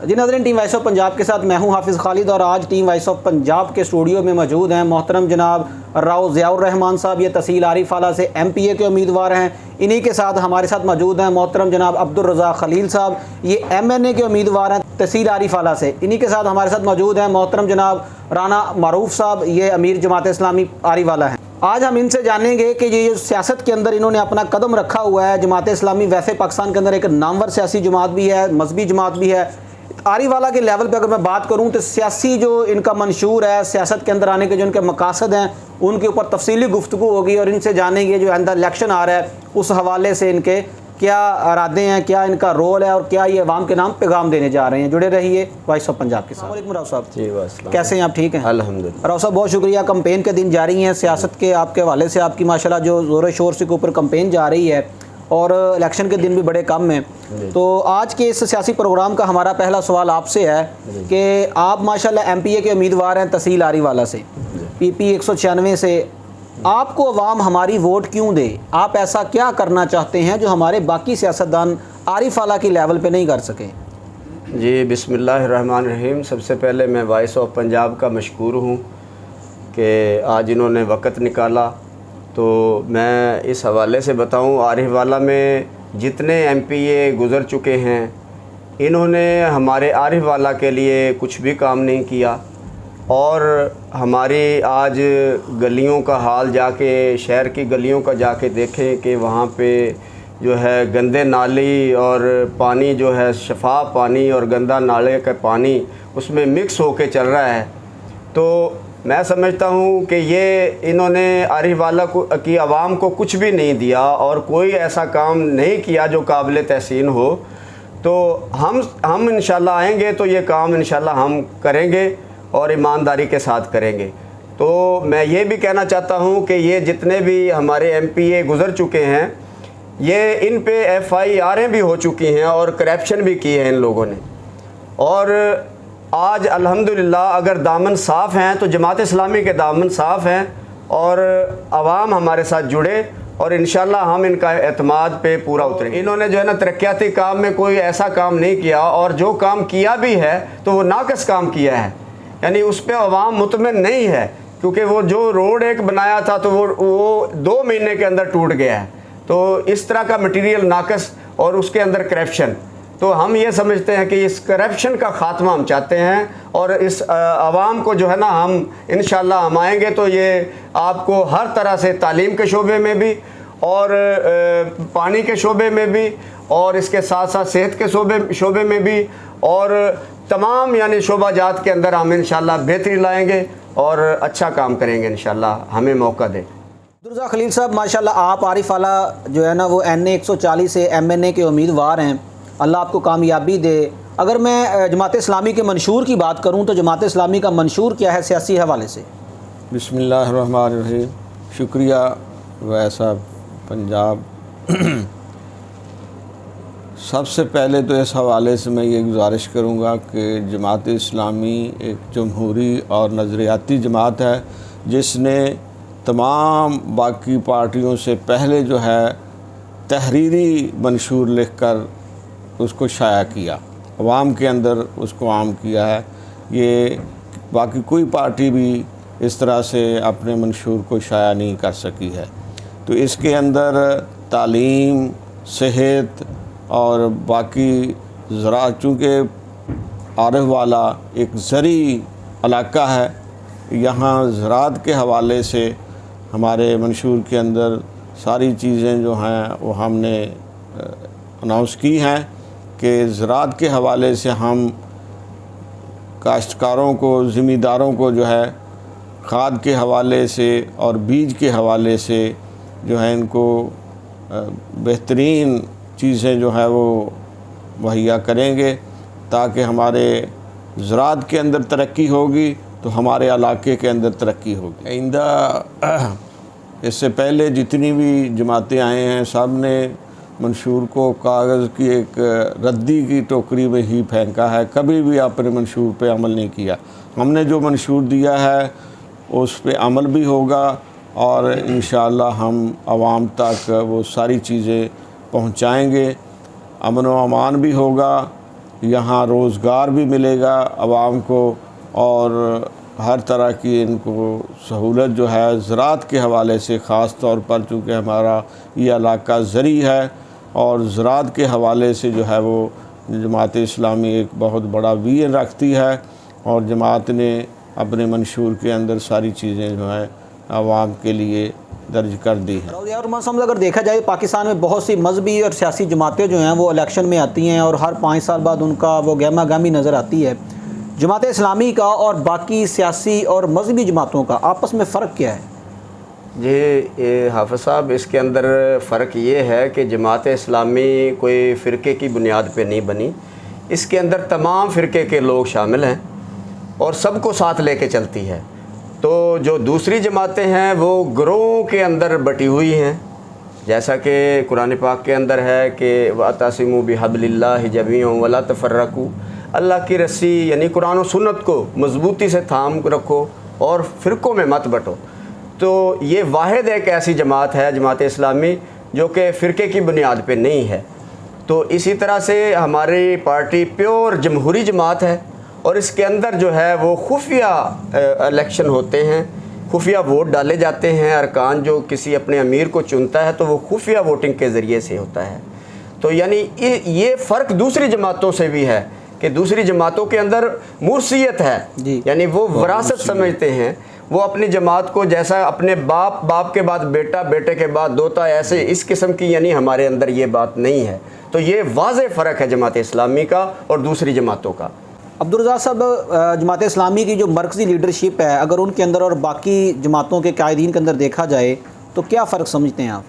जी नाज़रीन, team voice of Punjab के साथ मैं हूं हाफिज़ खालिद और आज टीम वॉइस ऑफ पंजाब के स्टूडियो में मौजूद हैं मोहतरम जनाब राव ज़ियाउर रहमान साहब। ये तहसील आरिफ वाला से MPA के उम्मीदवार हैं। इन्हीं के साथ हमारे साथ मौजूद हैं मोहतरम जनाब अब्दुल रज़ाक खलील साहब, ये MNA के उम्मीदवार हैं तहसील आरिफ वाला से। इन्हीं के साथ हमारे साथ मौजूद हैं मोहतरम जनाब राना मारूफ साहब, ये अमीर जमात इस्लामी आरिफ वाला है। आज हम इनसे जानेंगे कि ये सियासत के अंदर इन्होंने अपना कदम रखा हुआ है। जमात इस्लामी वैसे पाकिस्तान के अंदर एक नामवर सियासी जमात भी है, मजहबी जमात भी है। आरिफ वाला के लेवल पे अगर मैं बात करूं तो सियासी जो इनका मंशूर है, सियासत के अंदर आने के जो इनके मकासद हैं, उनके ऊपर तफसीली गुफ्तगू होगी और इनसे जानेंगे जो अंदर इलेक्शन आ रहा है उस हवाले से इनके क्या इरादे हैं, क्या इनका रोल है और क्या ये अवाम के नाम पैगाम देने जा रहे हैं। जुड़े रहिए वॉइस ऑफ पंजाब के साथ। राव साहब जी वाह, कैसे हैं आप? ठीक हैं अल्हम्दुलिल्लाह। राव साहब बहुत शुक्रिया। कंपेन के दिन जारी हैं, सियासत के आपके हवाले से आपकी माशाल्लाह जो ज़ोर शोर से के ऊपर कंपेन जा रही है और इलेक्शन के दिन भी बड़े कम हैं। तो आज के इस सियासी प्रोग्राम का हमारा पहला सवाल आपसे है कि आप माशाल्लाह MPA के उम्मीदवार हैं तहसील आरिफ वाला से, PP 196 से। आपको अवाम हमारी वोट क्यों दे? आप ऐसा क्या करना चाहते हैं जो हमारे बाकी सियासतदान आरिफ वाला की लेवल पे नहीं कर सके? जी बिस्मिल्लाहिर्रहमानिर्रहीम। सबसे पहले मैं वॉइस ऑफ पंजाब का मशकूर हूँ कि आज इन्होंने वक़्त निकाला। तो मैं इस हवाले से बताऊँ, आरिफ वाला में जितने MPA गुज़र चुके हैं इन्होंने हमारे आरिफ वाला के लिए कुछ भी काम नहीं किया। और हमारी आज गलियों का हाल जाके, शहर की गलियों का जाके देखें कि वहाँ पे जो है गंदे नाली और पानी जो है शफाफ पानी और गंदा नाले का पानी उसमें मिक्स होके चल रहा है। तो मैं समझता हूँ कि ये इन्होंने आरिफ वाला की आवाम को कुछ भी नहीं दिया और कोई ऐसा काम नहीं किया जो काबिल तहसीन हो। तो हम इंशाल्लाह आएंगे तो ये काम इंशाल्लाह हम करेंगे और ईमानदारी के साथ करेंगे। तो मैं ये भी कहना चाहता हूँ कि ये जितने भी हमारे MPA गुज़र चुके हैं ये इन पे FIR भी हो चुकी हैं और करप्शन भी की है इन लोगों ने। और आज अल्हम्दुलिल्लाह अगर दामन साफ़ हैं तो जमात इस्लामी के दामन साफ़ हैं और आवाम हमारे साथ जुड़े और इंशाल्लाह हम इनका एतमाद पे पूरा उतरेंगे। इन्होंने जो है ना तरक्याती काम में कोई ऐसा काम नहीं किया और जो काम किया भी है तो वो नाकस काम किया है, यानी उस पर अवाम मुतमिन नहीं है। क्योंकि वो जो रोड एक बनाया था तो वो 2 महीने के अंदर टूट गया है। तो इस तरह का मटेरियल नाकस और उसके अंदर करप्शन। तो हम ये समझते हैं कि इस करप्शन का ख़ात्मा हम चाहते हैं और इस आवाम को जो है ना हम इंशाल्लाह हम आएंगे तो ये आपको हर तरह से तालीम के शोबे में भी और पानी के शोबे में भी और इसके साथ साथ सेहत के शोबे में भी और तमाम यानी शोबाजात के अंदर हम इंशाल्लाह बेहतरी लाएंगे और अच्छा काम करेंगे इंशाल्लाह। हमें मौका दें। अब्दुल रज़ाक खलील साहब, माशाल्लाह आप आरिफ वाला जो है ना वो NA 140 से MNA के उम्मीदवार हैं। अल्लाह आपको कामयाबी दे। अगर मैं जमात इस्लामी के मंशूर की बात करूँ तो जमात इस्लामी का मंशूर क्या है सियासी हवाले से? बिस्मिल्लाहिर्रहमानिर्रहीम। शुक्रिया वॉइस ऑफ पंजाब। सबसे पहले तो इस हवाले से मैं ये गुजारिश करूँगा कि जमात इस्लामी एक जमहूरी और नज़रियाती जमात है जिसने तमाम बाकी पार्टियों से पहले जो है तहरीरी मंशूर लिख कर उसको शाया किया, अवाम के अंदर उसको आम किया है। ये बाकी कोई पार्टी भी इस तरह से अपने मंशूर को शाया नहीं कर सकी है। तो इसके अंदर तालीम, सेहत और बाकी ज़रा, चूँकि आरिफ वाला एक ज़री इलाका है, यहाँ ज़राअत के हवाले से हमारे मंशूर के अंदर सारी चीज़ें जो हैं वो हमने अनाउंस की हैं कि ज़राअत के हवाले से हम काश्तकारों को, ज़मींदारों को जो है खाद के हवाले से और बीज के हवाले से जो है इनको बेहतरीन चीज़ें जो है वो मुहैया करेंगे ताकि हमारे ज़राअत के अंदर तरक्की होगी तो हमारे इलाके के अंदर तरक्की होगी। आइंदा इससे पहले जितनी भी जमातें आए हैं सब ने मंशूर को कागज़ की एक रद्दी की टोकरी में ही फेंका है, कभी भी अपने मंशूर पे अमल नहीं किया। हमने जो मंशूर दिया है उस पे अमल भी होगा और इंशाअल्लाह हम आवाम तक वो सारी चीज़ें पहुंचाएंगे। अमन व अमान भी होगा, यहाँ रोज़गार भी मिलेगा आवाम को और हर तरह की इनको सहूलत जो है ज़राअत के हवाले से, ख़ास तौर पर चूँकि हमारा ये इलाका ज़री है और ज़राअत के हवाले से जो है वो जमात इस्लामी एक बहुत बड़ा विज़न रखती है और जमात ने अपने मंशूर के अंदर सारी चीज़ें जो है आवाम के लिए दर्ज कर दी है। और मौसम अगर देखा जाए पाकिस्तान में बहुत सी मजहबी और सियासी जमातें जो हैं वो इलेक्शन में आती हैं और हर 5 साल बाद उनका वो गहमा गहमी नज़र आती है। जमात इस्लामी का और बाकी सियासी और मजहबी जमातों का आपस में फ़र्क क्या है? ये हाफ़िज़ साहब, इसके अंदर फ़र्क ये है कि जमात इस्लामी कोई फ़िरके की बुनियाद पे नहीं बनी। इसके अंदर तमाम फ़िरके के लोग शामिल हैं और सबको साथ लेके चलती है। तो जो दूसरी जमातें हैं वो गिरोह के अंदर बटी हुई हैं, जैसा कि कुरान पाक के अंदर है कि वातसिमू बिहब्लिल्लाहि जमीअन वला तफर्रकू, अल्लाह की रस्सी यानी कुरान और सुन्नत को मजबूती से थाम रखो और फ़िरक़ों में मत बटो। तो ये वाहिद एक ऐसी जमात है जमात इस्लामी जो कि फ़िरके की बुनियाद पे नहीं है। तो इसी तरह से हमारी पार्टी प्योर जमहूरी जमात है और इसके अंदर जो है वो खुफिया इलेक्शन होते हैं, खुफिया वोट डाले जाते हैं। अरकान जो किसी अपने अमीर को चुनता है तो वो खुफिया वोटिंग के ज़रिए से होता है। तो यानी ये फ़र्क दूसरी जमातों से भी है कि दूसरी जमातों के अंदर मुर्सियत है, यानी वो विरासत समझते हैं। वो अपनी जमात को जैसा अपने बाप के बाद बेटा, बेटे के बाद दोता, ऐसे इस किस्म की, यानी हमारे अंदर ये बात नहीं है। तो ये वाज़ेह फ़र्क है जमात इस्लामी का और दूसरी जमातों का। अब्दुर्रज़्ज़ाक़ साहब, जमात इस्लामी की जो मरकज़ी लीडरशिप है, अगर उनके अंदर और बाकी जमातों के कायदीन के अंदर देखा जाए तो क्या फ़र्क समझते हैं आप?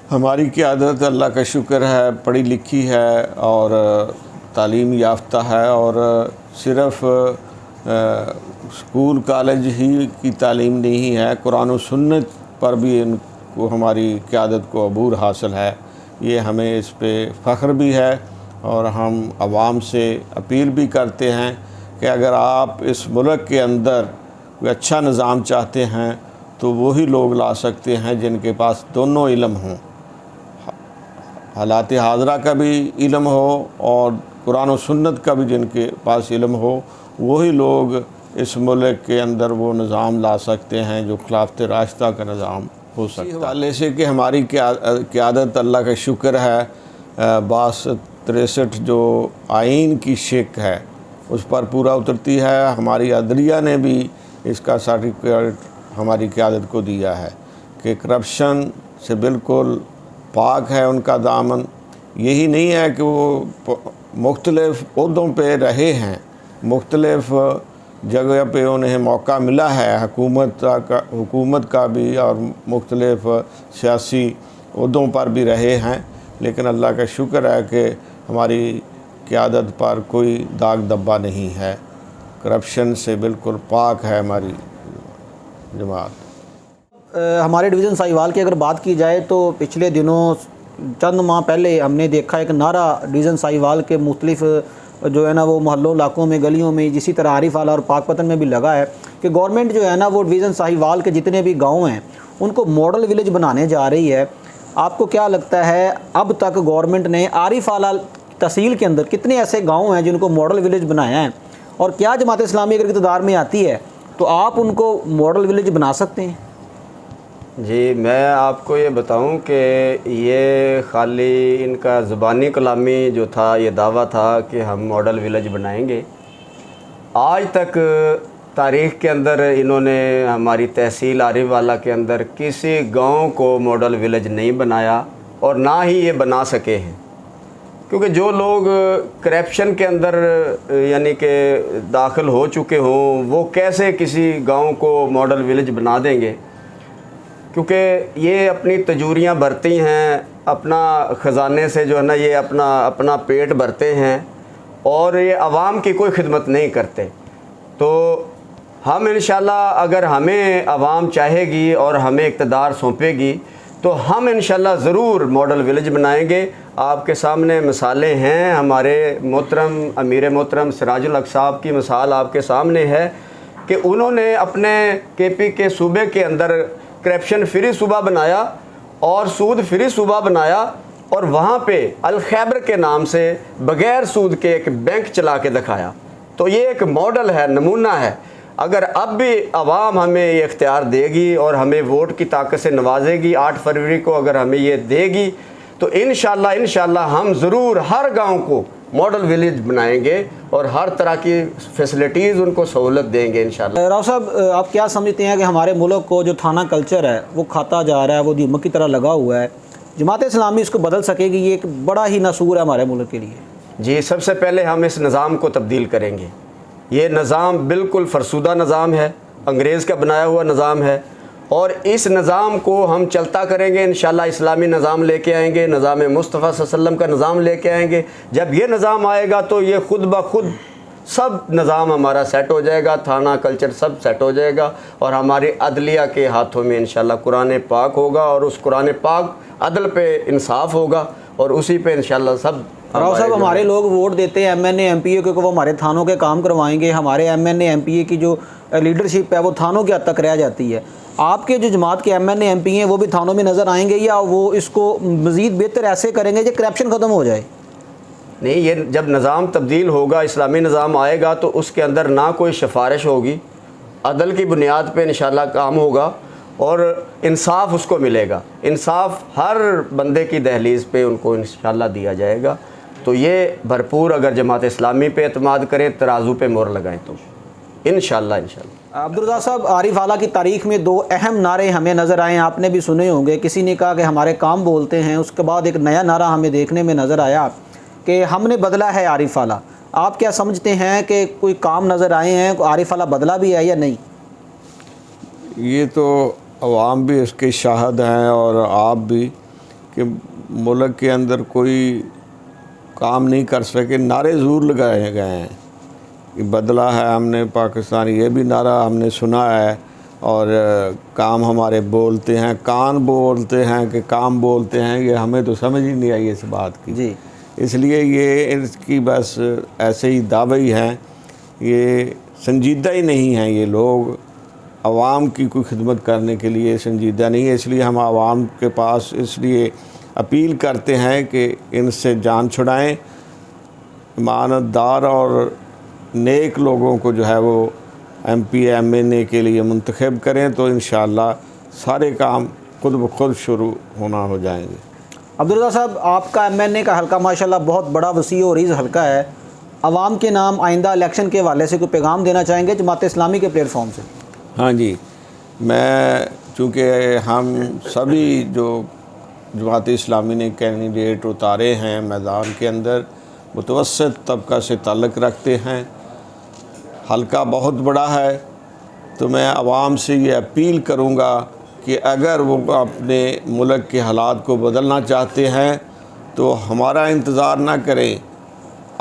हमारी क़यादत अल्लाह का शुक्र है पढ़ी लिखी है और तालीम याफ्ता है और सिर्फ़ स्कूल कॉलेज ही की तालीम नहीं है, कुरान और सुन्नत पर भी इनको हमारी क़यादत को अबूर हासिल है। ये हमें इस पे फ़ख्र भी है और हम आवाम से अपील भी करते हैं कि अगर आप इस मुल्क के अंदर कोई अच्छा निज़ाम चाहते हैं तो वही लोग ला सकते हैं जिनके पास दोनों इल्म हों, हालात हाज़रा का भी इल्म हो और कुरान और सुन्नत का भी जिनके पास इल्म हो, वही लोग इस मुल्क के अंदर वो निज़ाम ला सकते हैं जो खिलाफत रास्ता का निज़ाम हो सकता है। हवाले से कि हमारी क़यादत अल्लाह का शुक्र है 62-63 जो आइन की शिक है उस पर पूरा उतरती है। हमारी अदलिया ने भी इसका सर्टिफिकेट हमारी क़यादत को दिया है कि करप्शन से बिल्कुल पाक है उनका दामन। यही नहीं है कि वो मुख्तलिफ़ ओहदों पे रहे हैं, मुख्तलिफ़ जगह पे उन्हें मौका मिला है हुकूमत का भी और मुख्तलिफ़ सियासी ओहदों पर भी रहे हैं, लेकिन अल्लाह का शुक्र है कि हमारी क़यादत पर कोई दाग धब्बा नहीं है, करप्शन से बिल्कुल पाक है हमारी जमात। हमारे डिवीज़न साहिवाल की अगर बात की जाए तो पिछले दिनों चंद माह पहले हमने देखा एक नारा डिवीज़न साहिवाल के मुख्तलिफ़ जो है ना वो मोहल्लों इलाकों में, गलियों में, इसी तरह आरिफ आला और पाकपतन में भी लगा है कि गवर्नमेंट जो है ना वो डिवीज़न साहिवाल के जितने भी गाँव हैं उनको मॉडल विलेज बनाने जा रही है। आपको क्या लगता है अब तक गवर्नमेंट ने आरिफ आला तहसील के अंदर कितने ऐसे गाँव हैं जिनको मॉडल विलेज बनाया है, और क्या जमात इस्लामी अगर इक़्तिदार में आती है तो आप उनको मॉडल विलेज बना सकते हैं? जी, मैं आपको ये बताऊं कि ये खाली इनका ज़ुबानी कलामी जो था, ये दावा था कि हम मॉडल विलेज बनाएंगे। आज तक तारीख़ के अंदर इन्होंने हमारी तहसील आरिफ वाला के अंदर किसी गांव को मॉडल विलेज नहीं बनाया और ना ही ये बना सके हैं, क्योंकि जो लोग करप्शन के अंदर यानी कि दाखिल हो चुके हों वो कैसे किसी गांव को मॉडल विलेज बना देंगे, क्योंकि ये अपनी तजूरियाँ भरती हैं, अपना ख़जाने से जो है ना ये अपना पेट भरते हैं और ये आवाम की कोई खिदमत नहीं करते। तो हम इंशाल्लाह अगर हमें आवाम चाहेगी और हमें इक़्तिदार सौंपेगी तो हम इंशाल्लाह ज़रूर मॉडल विलेज बनाएंगे। आपके सामने मिसालें हैं, हमारे मोहतरम अमीर मोहतरम सिराजुल हक साहब की मिसाल आपके सामने है कि उन्होंने अपने KP के सूबे के अंदर करप्शन फ्री सूबा बनाया और सूद फ्री सूबा बनाया और वहाँ पे अल खैबर के नाम से बग़ैर सूद के एक बैंक चला के दिखाया। तो ये एक मॉडल है, नमूना है। अगर अब भी आवाम हमें ये इख्तियार देगी और हमें वोट की ताकत से नवाजेगी, 8 फरवरी को अगर हमें ये देगी, तो इंशाल्लाह हम ज़रूर हर गांव को मॉडल विलेज बनाएंगे और हर तरह की फैसिलिटीज़ उनको सहूलत देंगे इंशाल्लाह। राव साहब, आप क्या समझते हैं कि हमारे मुल्क को जो थाना कल्चर है वो खाता जा रहा है, वो दीमक की तरह लगा हुआ है, जमात इस्लामी इसको बदल सकेगी? ये एक बड़ा ही नसूर है हमारे मुल्क के लिए। जी, सबसे पहले हम इस निज़ाम को तब्दील करेंगे। ये निज़ाम बिल्कुल फरसुदा निज़ाम है, अंग्रेज़ का बनाया हुआ निज़ाम है, और इस निज़ाम को हम चलता करेंगे इंशाल्लाह। इस्लामी निज़ाम लेके आएंगे, निज़ाम मुस्तफ़ा सल्लल्लाहु अलैहि वसल्लम का निज़ाम लेके आएंगे। जब ये निज़ाम आएगा तो ये खुद ब खुद सब निज़ाम हमारा सेट हो जाएगा, थाना कल्चर सब सेट हो जाएगा, और हमारी अदलिया के हाथों में इंशाल्लाह कुरान पाक होगा, और उस कुरान पाक अदल पे इंसाफ होगा, और उसी पे इंशाल्लाह सब। राव साहब, हमारे लोग वोट देते हैं MNA MPA क्योंकि वो हमारे थानों के काम करवाएंगे। हमारे MNA MPA की जो लीडरशिप है वो थानों के हद तक रह जाती है। आपके जो जमात के MNA MPA हैं वो भी थानों में नज़र आएंगे, या वो इसको मज़ीद बेहतर ऐसे करेंगे जो करप्शन ख़त्म हो जाए? नहीं, ये जब निज़ाम तब्दील होगा, इस्लामी निज़ाम आएगा, तो उसके अंदर ना कोई सिफारिश होगी, अदल की बुनियाद पे इंशाल्लाह काम होगा, और इंसाफ उसको मिलेगा। इंसाफ हर बंदे की दहलीज़ पे उनको इंशाल्लाह दिया जाएगा। तो ये भरपूर अगर जमात इस्लामी पे एतमाद करें, तराजू पे मोहर लगाएं, तो इंशाल्लाह। अब्दुल रज़ाक साहब, आरिफ आला की तारीख़ में 2 अहम नारे हमें नज़र आए, आपने भी सुने होंगे। किसी ने कहा कि हमारे काम बोलते हैं, उसके बाद एक नया नारा हमें देखने में नज़र आया कि हमने बदला है आरिफ आला। आप क्या समझते हैं कि कोई काम नज़र आए हैं, आरिफ आला बदला भी है या नहीं? ये तो अवाम भी इसके शाहिद हैं और आप भी, कि मुल्क के अंदर कोई काम नहीं कर सके। नारे ज़रूर लगाए गए हैं कि बदला है हमने पाकिस्तान, ये भी नारा हमने सुना है, और काम हमारे बोलते हैं, कान बोलते हैं कि काम बोलते हैं, ये हमें तो समझ ही नहीं आई इस बात की जी। इसलिए ये इसकी बस ऐसे ही दावे ही हैं, ये संजीदा ही नहीं हैं। ये लोग आवाम की कोई खिदमत करने के लिए संजीदा नहीं है। इसलिए हम आवाम के पास इसलिए अपील करते हैं कि इनसे जान छुड़ाएं, ईमानदार और नेक लोगों को जो है वो MPA MNA के लिए मुंतखब करें, तो इंशाअल्लाह सारे काम खुद ब खुद शुरू होना हो जाएंगे। अब्दुल रज़ाक साहब, आपका MNA का हल्का माशाल्लाह बहुत बड़ा वसी और रीज़ हल्का है। आवाम के नाम आइंदा इलेक्शन के हवाले से कोई पैगाम देना चाहेंगे जमात इस्लामी के प्लेटफॉर्म से? हाँ जी, मैं चूँकि हम सभी जो जमात इस्लामी ने कैंडिडेट उतारे हैं मैदान के अंदर, मुतवस्सित तबका से ताल्लुक़ रखते हैं, हल्का बहुत बड़ा है, तो मैं आवाम से ये अपील करूँगा कि अगर वो अपने मुल्क के हालात को बदलना चाहते हैं तो हमारा इंतज़ार ना करें,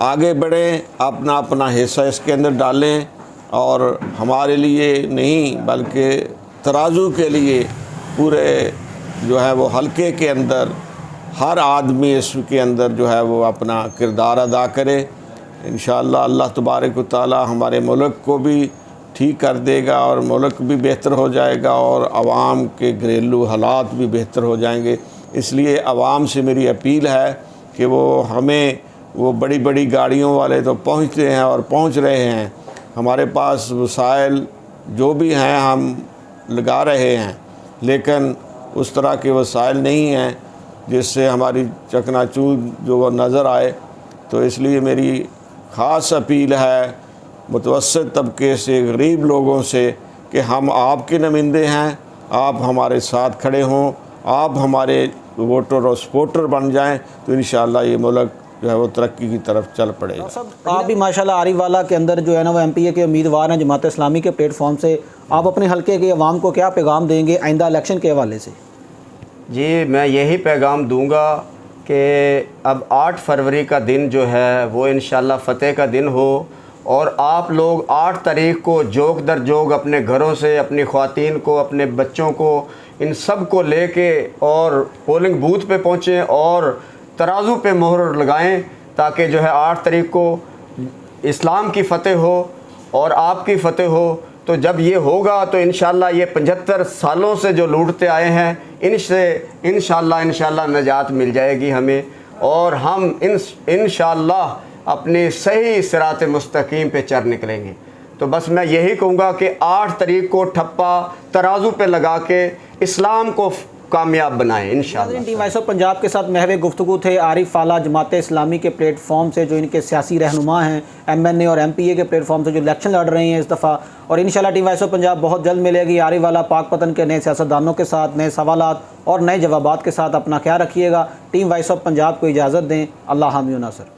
आगे बढ़ें, अपना अपना हिस्सा इसके अंदर डालें, और हमारे लिए नहीं बल्कि तराजू के लिए पूरे जो है वो हल्के के अंदर हर आदमी इसके अंदर जो है वो अपना किरदार अदा करे। इंशाअल्लाह अल्लाह तबारक व तआला हमारे मुल्क को भी ठीक कर देगा, और मुल्क भी बेहतर हो जाएगा, और आवाम के घरेलू हालात भी बेहतर हो जाएंगे। इसलिए आवाम से मेरी अपील है कि वो हमें, वो बड़ी बड़ी गाड़ियों वाले तो पहुँचते हैं और पहुँच रहे हैं, हमारे पास वसाइल जो भी हैं हम लगा रहे हैं, लेकिन उस तरह के वसाइल नहीं हैं जिससे हमारी चकनाचूर जो वो नज़र आए। तो इसलिए मेरी ख़ास अपील है मुतवस्सित तबके से, गरीब लोगों से, कि हम आपके नुमाइंदे हैं, आप हमारे साथ खड़े हों, आप हमारे वोटर और सपोर्टर बन जाएं, तो इंशाअल्लाह ये मुल्क जो है वो तरक्की की तरफ चल पड़ेगा। आप भी माशाल्लाह आरिफ वाला के अंदर जो है ना वो MPA के उम्मीदवार हैं, जमात इस्लामी के प्लेटफॉर्म से आप अपने हल्के के अवाम को क्या पैगाम देंगे आइंदा इलेक्शन के हवाले से? जी, मैं यही पैगाम दूंगा कि अब 8 फरवरी का दिन जो है वो इंशाल्लाह फ़तेह का दिन हो, और आप लोग 8 तारीख को जोग दर जोग अपने घरों से अपनी ख़वातीन को, अपने बच्चों को, इन सब को लेके और पोलिंग बूथ पे पहुँचें और तराजू पे मोहर लगाएं, ताकि जो है 8 तारीख को इस्लाम की फ़तेह हो और आपकी फ़तेह हो। तो जब ये होगा तो इंशाल्लाह ये 75 सालों से जो लूटते आए हैं इनसे इंशाल्लाह नजात मिल जाएगी हमें, और हम इंशाल्लाह अपनी सही सिरात मुस्तकीम पे चल निकलेंगे। तो बस मैं यही कहूँगा कि 8 तारीख को ठप्पा तराजू पे लगा के इस्लाम को कामयाब बनाएं इंशाल्लाह। टीम वॉइस ऑफ पंजाब के साथ महवे गुफ्तगू थे आरिफ फाला जमात इस्लामी के प्लेटफॉर्म से, जो इनके सियासी रहनुमा हैं, MNA और MPA के प्लेटफॉर्म से जो इलेक्शन लड़ रही हैं इस दफ़ा। और इंशाल्लाह टीम वॉइस ऑफ पंजाब बहुत जल्द मिलेगी आरिफ वाला पाकपतन के नए सियासतदानों के साथ, नए सवालात और नए जवाबात के साथ। अपना ख्याल रखिएगा। टीम वॉइस ऑफ पंजाब को इजाज़त दें। अल्लाह हामी व नासर।